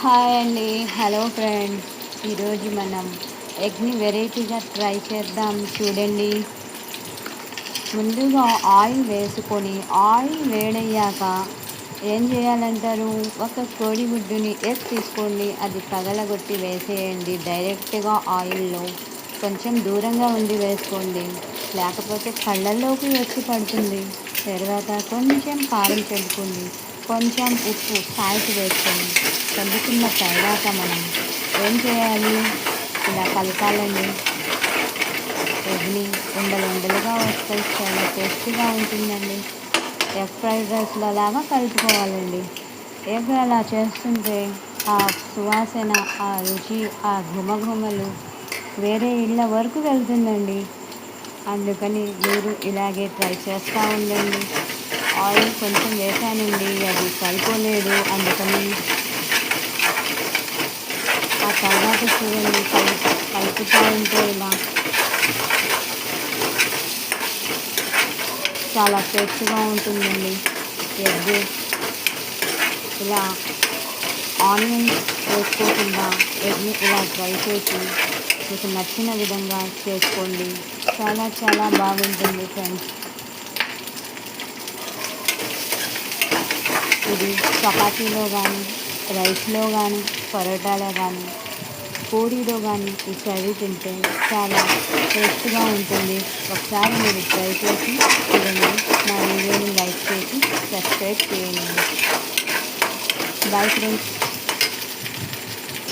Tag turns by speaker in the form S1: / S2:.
S1: Hi అండి. Hello friends. ఈరోజు మనం ఎగ్ని వెరైటీగా ట్రై చేద్దాం చూడండి. ముందుగా ఆయిల్ వేసుకొని ఆయిల్ వేడయ్యాక ఏం చేయాలంటారు, ఒక కోడిగుడ్డుని ఎగ్ తీసుకోండి, అది పగలగొట్టి వేసేయండి డైరెక్ట్గా ఆయిల్లో. కొంచెం దూరంగా ఉండి వేసుకోండి, లేకపోతే కళ్ళల్లోకి వచ్చి పడుతుంది. తర్వాత కొంచెం కారం చల్లుకోండి, కొంచెం ఉప్పు సాల్ట్ వేసుకోండి. చల్లుకున్న తర్వాత మనం ఏం చేయాలి, ఇలా కలపాలండి. ఎగ్ని ఉండలు ఉండలుగా వస్తాయి, చాలా టేస్టీగా ఉంటుందండి. ఎగ్ ఫ్రైడ్ రైస్లో లాగా కలుపుకోవాలండి. ఎగ్ అలా చేస్తుంటే ఆ సువాసన, ఆ రుచి, ఆ ఘుమఘుమలు వేరే ఇళ్ళ వరకు వెళ్తుందండి. అందుకని మీరు ఇలాగే ట్రై చేస్తూ ఉండండి. ఆయిల్ కొంచెం వేసానండి, అది సరిపోలేదు, అందుకని ఆ తర్వాత చూడండి కలుపుతూ ఉంటే ఇలా చాలా టేస్ట్గా ఉంటుందండి. ఎగ్ ఇలా ఆనియన్స్ వేసుకోకుండా ఎగ్ని ఇలా ట్రై చేసి మీకు నచ్చిన విధంగా చేసుకోండి. చాలా చాలా బాగుంటుంది ఫ్రెండ్స్. ఇది చపాతీలో కానీ, రైస్లో కానీ, పరోటాలో కానీ, పూరీలో కానీ ఈ కర్రీ తింటే చాలా టేస్ట్గా ఉంటుంది. ఒకసారి మీరు ట్రై చేసి చూడండి. నా వీడియోని లైక్ చేసి సబ్స్క్రైబ్ చేయండి. Bye friends.